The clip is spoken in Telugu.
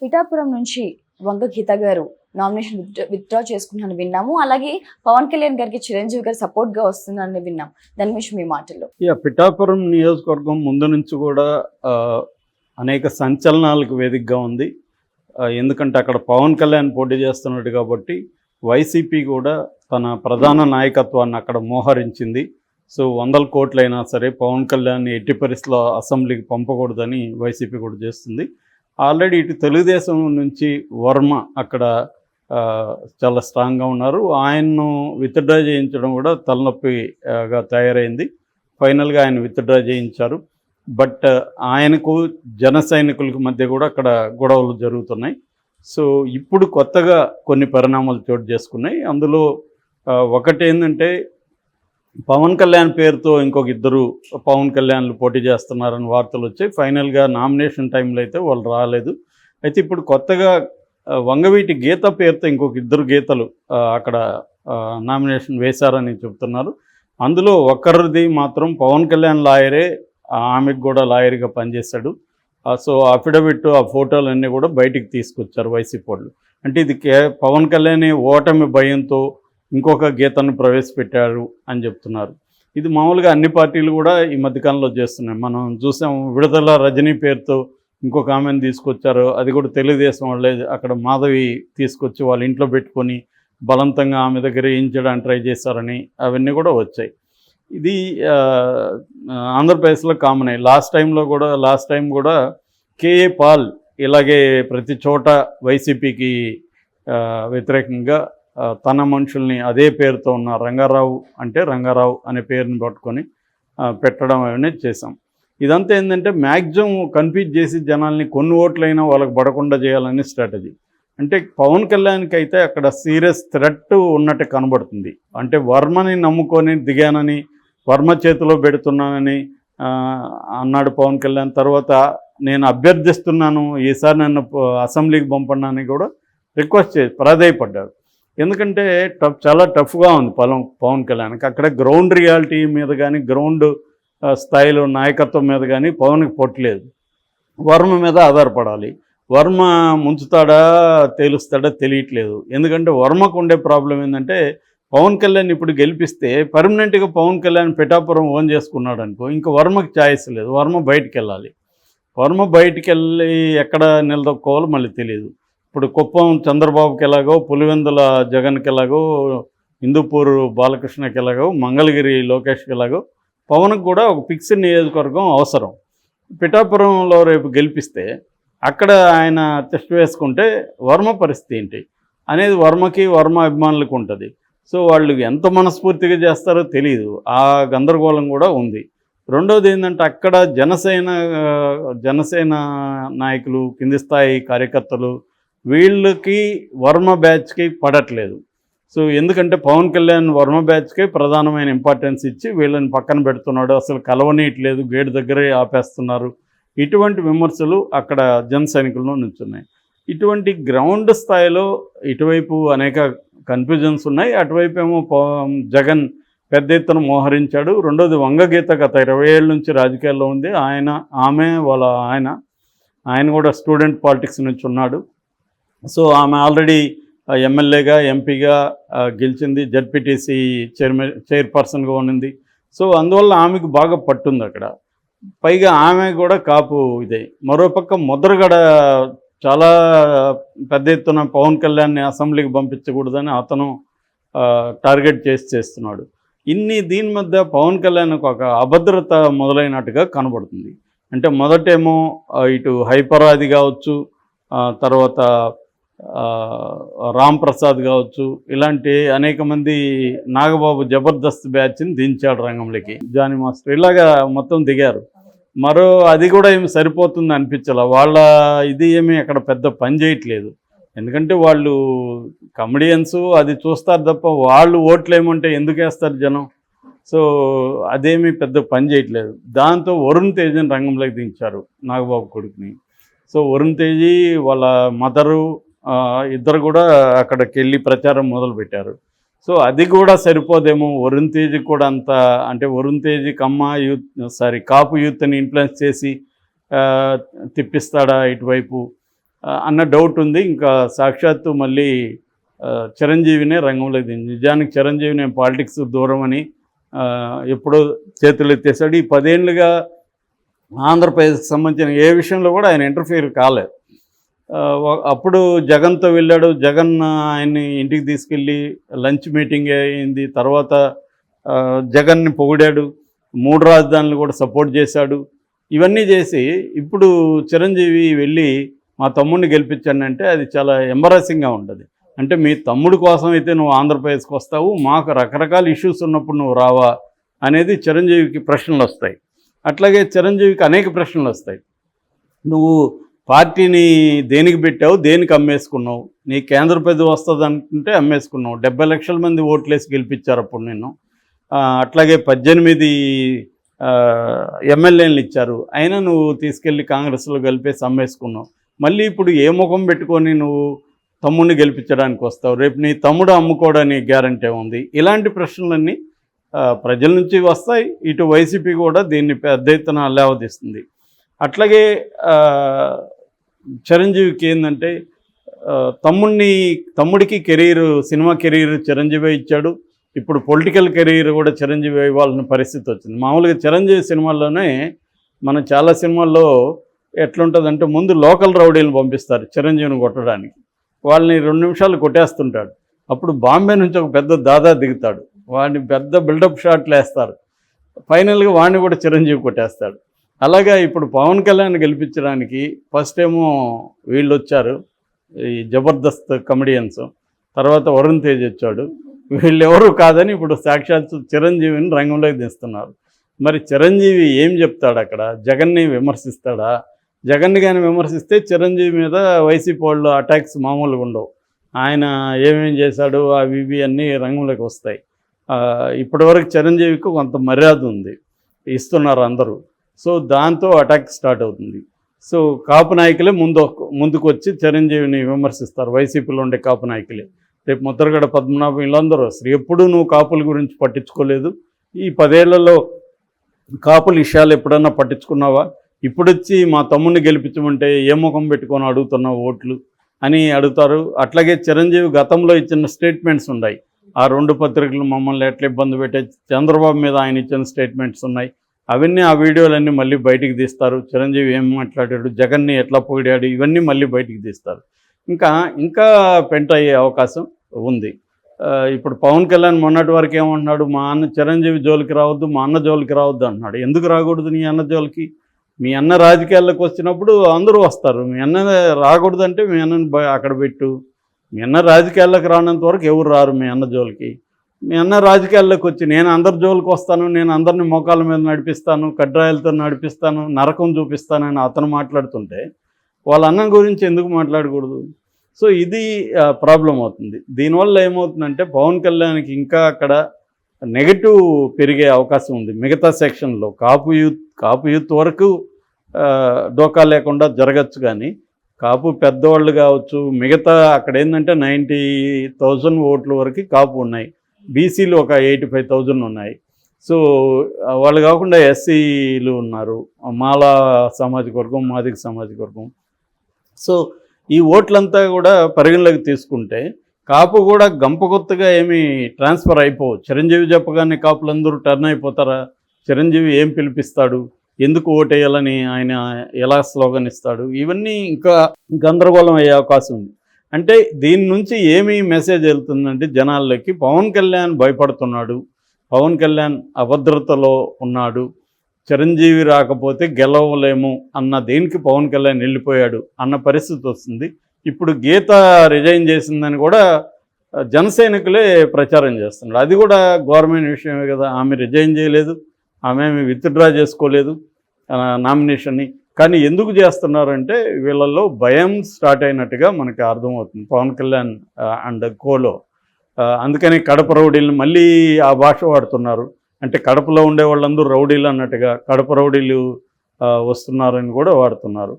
పిఠాపురం నుంచి వంగ గీత గారు నామినేషన్ విత్డ్రా చేసుకున్నాను విన్నాము. అలాగే పవన్ కళ్యాణ్ గారికి చిరంజీవి గారు సపోర్ట్ గా వస్తున్నారని విన్నాం. దాని నుంచి మీ మాటల్లో. పిఠాపురం నియోజకవర్గం ముందు నుంచి కూడా అనేక సంచలనాలకు వేదికగా ఉంది. ఎందుకంటే అక్కడ పవన్ కళ్యాణ్ పోటీ చేస్తున్నాడు కాబట్టి వైసీపీ కూడా తన ప్రధాన నాయకత్వాన్ని అక్కడ మోహరించింది. సో 100 కోట్లైనా సరే పవన్ కళ్యాణ్ ఎట్టి పరిస్థితుల్లో అసెంబ్లీకి పంపకూడదని వైసీపీ కూడా చేస్తుంది. ఆల్రెడీ ఇటు తెలుగుదేశం నుంచి వర్మ అక్కడ చాలా స్ట్రాంగ్గా ఉన్నారు. ఆయన్ను విత్డ్రా చేయించడం కూడా తలనొప్పిగా తయారైంది. ఫైనల్గా ఆయన విత్డ్రా చేయించారు. బట్ ఆయనకు జన సైనికులకు మధ్య కూడా అక్కడ గొడవలు జరుగుతున్నాయి. సో ఇప్పుడు కొత్తగా కొన్ని పరిణామాలు చోటు చేసుకున్నాయి. అందులో ఒకటి ఏంటంటే పవన్ కళ్యాణ్ పేరుతో ఇంకొక ఇద్దరు పవన్ కళ్యాణ్లు పోటీ చేస్తున్నారని వార్తలు వచ్చాయి. ఫైనల్గా నామినేషన్ టైంలో అయితే వాళ్ళు రాలేదు. అయితే ఇప్పుడు కొత్తగా వంగవీటి గీత పేరుతో ఇంకొక ఇద్దరు గీతలు అక్కడ నామినేషన్ వేశారని చెబుతున్నారు. అందులో ఒకరిది మాత్రం పవన్ కళ్యాణ్ లాయరే, ఆమెకు కూడా లాయర్గా పనిచేశాడు. సో అఫిడవిట్ ఆ ఫోటోలు అన్నీ కూడా బయటికి తీసుకొచ్చారు వైసీపీ వాళ్ళు. అంటే ఇది పవన్ కళ్యాణ్ ఓటమి భయంతో ఇంకొక గీతను ప్రవేశపెట్టారు అని చెప్తున్నారు. ఇది మామూలుగా అన్ని పార్టీలు కూడా ఈ మధ్యకాలంలో చేస్తున్నాయి. మనం చూసాం, విడుదల రజనీ పేరుతో ఇంకొక ఆమెను తీసుకొచ్చారు. అది కూడా తెలుగుదేశం వాళ్ళే అక్కడ మాధవి తీసుకొచ్చి వాళ్ళ ఇంట్లో పెట్టుకొని బలవంతంగా ఆమె దగ్గర వేయించడానికి ట్రై చేశారని అవన్నీ కూడా వచ్చాయి. ఇది ఆంధ్రప్రదేశ్లో కామన్ అయ్యి లాస్ట్ టైం కూడా కేఏ పాల్ ఇలాగే ప్రతి చోట వైసీపీకి వ్యతిరేకంగా తన మనుషుల్ని అదే పేరుతో ఉన్న రంగారావు అనే పేరుని పట్టుకొని పెట్టడం అనేది చేశాం. ఇదంతా ఏంటంటే మ్యాక్సిమం కన్ఫ్యూజ్ చేసి జనాల్ని కొన్ని ఓట్లైనా వాళ్ళకి పడకుండా చేయాలనే స్ట్రాటజీ. అంటే పవన్ కళ్యాణ్కి అయితే అక్కడ సీరియస్ థ్రెట్ ఉన్నట్టు కనబడుతుంది. అంటే వర్మని నమ్ముకొని దిగానని, వర్మ చేతిలో పెడుతున్నానని అన్నాడు పవన్ కళ్యాణ్. తర్వాత నేను అభ్యర్థిస్తున్నాను, ఈసారి నన్ను అసెంబ్లీకి పంపడానికి కూడా రిక్వెస్ట్ చేసి ప్రాధేయపడ్డాడు. ఎందుకంటే చాలా టఫ్గా ఉంది పవన్ కళ్యాణ్కి. అక్కడ గ్రౌండ్ రియాలిటీ మీద కానీ, గ్రౌండ్ స్థాయిలో నాయకత్వం మీద కానీ పవన్కి పొట్టలేదు. వర్మ మీద ఆధారపడాలి. వర్మ ముంచుతాడా తేలుస్తాడా తెలియట్లేదు. ఎందుకంటే వర్మకు ఉండే ప్రాబ్లం ఏంటంటే పవన్ కళ్యాణ్ ఇప్పుడు గెలిపిస్తే పర్మనెంట్గా పవన్ కళ్యాణ్ పిఠాపురం ఓన్ చేసుకున్నాడు అనుకో, ఇంకా వర్మకి ఛాయిస్ లేదు. వర్మ బయటికి వెళ్ళాలి. వర్మ బయటికి వెళ్ళి ఎక్కడ నిలదొక్కోవాలో మళ్ళీ తెలియదు. ఇప్పుడు కుప్పం చంద్రబాబుకి ఎలాగో, పులివెందుల జగన్కి ఎలాగో, హిందూపూర్ బాలకృష్ణకి ఎలాగో, మంగళగిరి లోకేష్కి ఎలాగో పవన్కి కూడా ఒక ఫిక్స్డ్ నియోజకవర్గం అవసరం. పిఠాపురంలో రేపు గెలిపిస్తే అక్కడ ఆయన టెస్ట్ వేసుకుంటే వర్మ పరిస్థితి ఏంటి అనేది వర్మ అభిమానులకు ఉంటుంది. సో వాళ్ళు ఎంత మనస్ఫూర్తిగా చేస్తారో తెలియదు. ఆ గందరగోళం కూడా ఉంది. రెండోది ఏంటంటే అక్కడ జనసేన నాయకులు, కింది స్థాయి కార్యకర్తలు వీళ్ళకి వర్మ బ్యాచ్కి పడట్లేదు. సో ఎందుకంటే పవన్ కళ్యాణ్ వర్మ బ్యాచ్కే ప్రధానమైన ఇంపార్టెన్స్ ఇచ్చి వీళ్ళని పక్కన పెడుతున్నాడు, అసలు కలవనీయట్లేదు, గేటు దగ్గరే ఆపేస్తున్నారు. ఇటువంటి విమర్శలు అక్కడ జన సైనికుల్లో నుంచున్నాయి. ఇటువంటి గ్రౌండ్ స్థాయిలో ఇటువైపు అనేక కన్ఫ్యూజన్స్ ఉన్నాయి. అటువైపు ఏమో జగన్ పెద్ద ఎత్తున మోహరించాడు. రెండోది వంగగీత గత 20 ఏళ్ళ నుంచి రాజకీయాల్లో ఉంది. ఆయన కూడా స్టూడెంట్ పాలిటిక్స్ నుంచి ఉన్నాడు. సో ఆమె ఆల్రెడీ ఎమ్మెల్యేగా, ఎంపీగా గెలిచింది, జడ్పీటీసీ చైర్పర్సన్గా ఉన్నింది. సో అందువల్ల ఆమెకు బాగా పట్టుంది అక్కడ. పైగా ఆమె కూడా కాపు ఇదే. మరోపక్క ముద్రగడ చాలా పెద్ద ఎత్తున పవన్ కళ్యాణ్ని అసెంబ్లీకి పంపించకూడదని అతను టార్గెట్ చేస్తున్నాడు. దీని మధ్య పవన్ కళ్యాణ్కు ఒక అభద్రత మొదలైనట్టుగా కనబడుతుంది. అంటే మొదటేమో ఇటు హైపరాది కావచ్చు, తర్వాత రామ్ ప్రసాద్ కావచ్చు, ఇలాంటి అనేక మంది, నాగబాబు జబర్దస్త్ బ్యాచ్ని దించాడు రంగంలోకి, జానీ మాస్టర్, ఇలాగా మొత్తం దిగారు. అది కూడా ఏమి సరిపోతుంది అనిపించాల. వాళ్ళ ఇది ఏమి అక్కడ పెద్ద పని చేయట్లేదు. ఎందుకంటే వాళ్ళు కమెడియన్స్, అది చూస్తారు తప్ప వాళ్ళు ఓట్లు ఏమంటే ఎందుకు వేస్తారు జనం. సో అదేమీ పెద్ద పని చేయట్లేదు. దాంతో వరుణ్ తేజ్ని రంగంలోకి దించారు, నాగబాబు కొడుకుని. సో వరుణ్ తేజీ వాళ్ళ మదరు ఇద్దరు కూడా అక్కడికి వెళ్ళి ప్రచారం మొదలుపెట్టారు. సో అది కూడా సరిపోదేమో. వరుణ్ తేజ్కి కూడా అంత, అంటే వరుణ్ తేజ్ కాపు యూత్ని ఇన్ఫ్లుయెన్స్ చేసి తిప్పిస్తాడా ఇటువైపు. అన్న డౌట్ ఉంది. ఇంకా సాక్షాత్తు మళ్ళీ చిరంజీవినే రంగంలోకి దించి, నిజానికి చిరంజీవి నేను పాలిటిక్స్ దూరం అని ఎప్పుడో చేతులు ఎత్తేసాడు. ఈ 10 ఏళ్ళుగా ఆంధ్రప్రదేశ్కి సంబంధించిన ఏ విషయంలో కూడా ఆయన ఇంటర్ఫియర్ కాలేదు. అప్పుడు జగన్తో వెళ్ళాడు, జగన్ ఆయన్ని ఇంటికి తీసుకెళ్ళి లంచ్ మీటింగ్ అయింది. తర్వాత జగన్ని పొగిడాడు, 3 రాజధానులు కూడా సపోర్ట్ చేశాడు. ఇవన్నీ చేసి ఇప్పుడు చిరంజీవి వెళ్ళి మా తమ్ముడిని గెలిపించానంటే అది చాలా ఎంబరాసింగ్గా ఉంటుంది. అంటే మీ తమ్ముడు కోసం అయితే నువ్వు ఆంధ్రప్రదేశ్కి వస్తావు, మాకు రకరకాల ఇష్యూస్ ఉన్నప్పుడు నువ్వు రావా అనేది చిరంజీవికి ప్రశ్నలు వస్తాయి. అట్లాగే చిరంజీవికి అనేక ప్రశ్నలు వస్తాయి. నువ్వు పార్టీని దేనికి పెట్టావు, దేనికి అమ్మేసుకున్నావు, నీ కేంద్ర పదవి వస్తుంది అనుకుంటే అమ్మేసుకున్నావు. 70 లక్షల మంది ఓట్లేసి గెలిపించారు అప్పుడు నిన్ను. అట్లాగే 18 ఎమ్మెల్యేలు ఇచ్చారు, అయినా నువ్వు తీసుకెళ్ళి కాంగ్రెస్లో కలిపేసి అమ్మేసుకున్నావు. మళ్ళీ ఇప్పుడు ఏ ముఖం పెట్టుకొని నువ్వు తమ్ముడిని గెలిపించడానికి వస్తావు? రేపు నీ తమ్ముడు అమ్ముకోవడానికి గ్యారంటీ ఉంది? ఇలాంటి ప్రశ్నలన్నీ ప్రజల నుంచి వస్తాయి. ఇటు వైసీపీ కూడా దీన్ని పెద్ద ఎత్తున లేవదీస్తుంది. అట్లాగే చిరంజీవికి ఏంటంటే తమ్ముడికి కెరీర్, సినిమా కెరీర్ చిరంజీవి ఇచ్చాడు. ఇప్పుడు పొలిటికల్ కెరీర్ కూడా చిరంజీవి ఇవ్వాల్సిన పరిస్థితి వచ్చింది. మామూలుగా చిరంజీవి సినిమాల్లోనే మనం చాలా సినిమాల్లో ఎట్లుంటుందంటే ముందు లోకల్ రౌడీలను పంపిస్తారు చిరంజీవిని కొట్టడానికి. వాళ్ళని 2 నిమిషాలు కొట్టేస్తుంటాడు. అప్పుడు బాంబే నుంచి ఒక పెద్ద దాదా దిగుతాడు, వాడిని పెద్ద బిల్డప్ షాట్లు వేస్తారు. ఫైనల్గా వాడిని కూడా చిరంజీవి కొట్టేస్తాడు. అలాగా ఇప్పుడు పవన్ కళ్యాణ్ గెలిపించడానికి ఫస్ట్ ఏమో వీళ్ళు వచ్చారు, ఈ జబర్దస్త్ కమెడియన్స్, తర్వాత వరుణ్ తేజ్ వచ్చాడు. వీళ్ళెవరు కాదని ఇప్పుడు సాక్షాత్ చిరంజీవిని రంగంలోకి తీస్తున్నారు. మరి చిరంజీవి ఏం చెప్తాడు అక్కడ? జగన్ని విమర్శిస్తాడా? జగన్ని కానీ విమర్శిస్తే చిరంజీవి మీద వైసీపీ వాళ్ళు అటాక్స్ మామూలుగా ఉండవు. ఆయన ఏమేం చేశాడు అవి ఇవి అన్నీ రంగంలోకి వస్తాయి. ఇప్పటివరకు చిరంజీవికి కొంత మర్యాద ఉంది, ఇస్తున్నారు అందరూ. సో దాంతో అటాక్ స్టార్ట్ అవుతుంది. సో కాపు నాయకులే ముందుకు వచ్చి చిరంజీవిని విమర్శిస్తారు, వైసీపీలో ఉండే కాపు నాయకులే. రేపు ముద్రగడ పద్మనాభం వీళ్ళందరూ అసలు ఎప్పుడూ నువ్వు కాపుల గురించి పట్టించుకోలేదు, ఈ 10 ఏళ్లలో కాపుల విషయాలు ఎప్పుడన్నా పట్టించుకున్నావా? ఇప్పుడొచ్చి మా తమ్ముడిని గెలిపించమంటే ఏ ముఖం పెట్టుకొని అడుగుతున్నావు ఓట్లు అని అడుగుతారు. అట్లాగే చిరంజీవి గతంలో ఇచ్చిన స్టేట్మెంట్స్ ఉన్నాయి. ఆ 2 పత్రికలు మమ్మల్ని ఎట్లా ఇబ్బంది పెట్టే, చంద్రబాబు మీద ఆయన ఇచ్చిన స్టేట్మెంట్స్ ఉన్నాయి. అవన్నీ ఆ వీడియోలన్నీ మళ్ళీ బయటికి తీస్తారు. చిరంజీవి ఏం మాట్లాడాడు, జగన్ని ఎట్లా పొగిడాడు, ఇవన్నీ మళ్ళీ బయటికి తీస్తారు. ఇంకా పెంట అయ్యే అవకాశం ఉంది. ఇప్పుడు పవన్ కళ్యాణ్ మొన్నటి వరకు ఏమంటున్నాడు, మా అన్న చిరంజీవి జోలికి రావద్దు, మా అన్న జోలికి రావద్దు అంటున్నాడు. ఎందుకు రాకూడదు నీ అన్న జోలికి? మీ అన్న రాజకీయాల్లోకి వచ్చినప్పుడు అందరూ వస్తారు. మీ అన్న రాకూడదు అంటే మీ అన్నని అక్కడ పెట్టు. మీ అన్న రాజకీయాల్లోకి రానంత వరకు ఎవరు రారు మీ అన్న జోలికి. మీ అన్న రాజకీయాల్లోకి వచ్చి నేను అందరి జోలికి వస్తాను, నేను అందరిని మోకాళ్ళ మీద నడిపిస్తాను, కడ్రాయిలతో నడిపిస్తాను, నరకం చూపిస్తానని అతను మాట్లాడుతుంటే వాళ్ళ అన్న గురించి ఎందుకు మాట్లాడకూడదు? సో ఇది ప్రాబ్లం అవుతుంది. దీనివల్ల ఏమవుతుందంటే పవన్ కళ్యాణ్కి ఇంకా అక్కడ నెగటివ్ పెరిగే అవకాశం ఉంది. మిగతా సెక్షన్లో కాపు యూత్ వరకు డోకా లేకుండా జరగచ్చు, కానీ కాపు పెద్దవాళ్ళు కావచ్చు, మిగతా అక్కడ ఏంటంటే 90,000 ఓట్ల వరకు కాపు ఉన్నాయి, బీసీలు ఒక 85,000 ఉన్నాయి. సో వాళ్ళు కాకుండా ఎస్సీలు ఉన్నారు, మాలా సామాజిక వర్గం, మాదిగ సామాజిక వర్గం. సో ఈ ఓట్లంతా కూడా పరిగణలోకి తీసుకుంటే కాపు కూడా గంపగొత్తగా ఏమీ ట్రాన్స్ఫర్ అయిపోవు. చిరంజీవి చెప్పగానే కాపులందరూ టర్న్ అయిపోతారా? చిరంజీవి ఏం పిలిపిస్తాడు, ఎందుకు ఓటేయాలని ఆయన ఎలా స్లోగన్ ఇస్తాడు, ఇవన్నీ ఇంకా గందరగోళం అయ్యే అవకాశం ఉంది. అంటే దీని నుంచి ఏమీ మెసేజ్ వెళ్తుందంటే జనాల్లోకి పవన్ కళ్యాణ్ భయపడుతున్నాడు, పవన్ కళ్యాణ్ అభద్రతలో ఉన్నాడు, చిరంజీవి రాకపోతే గెలవలేము అన్న దేనికి పవన్ కళ్యాణ్ వెళ్ళిపోయాడు అన్న పరిస్థితి వస్తుంది. ఇప్పుడు గీత రిజైన్ చేసిందని కూడా జనసైనికులే ప్రచారం చేస్తున్నారు. అది కూడా గవర్నమెంట్ విషయమే కదా. ఆమె రిజైన్ చేయలేదు, ఆమె విత్డ్రా చేసుకోలేదు నామినేషన్ని. కానీ ఎందుకు చేస్తున్నారంటే వీళ్ళల్లో భయం స్టార్ట్ అయినట్టుగా మనకి అర్థమవుతుంది పవన్ కళ్యాణ్ అండ్ కోలో. అందుకని కడప రౌడీలను మళ్ళీ ఆ భాష వాడుతున్నారు. అంటే కడపలో ఉండే వాళ్ళందరూ రౌడీలు అన్నట్టుగా కడప రౌడీలు వస్తున్నారని కూడా వాడుతున్నారు.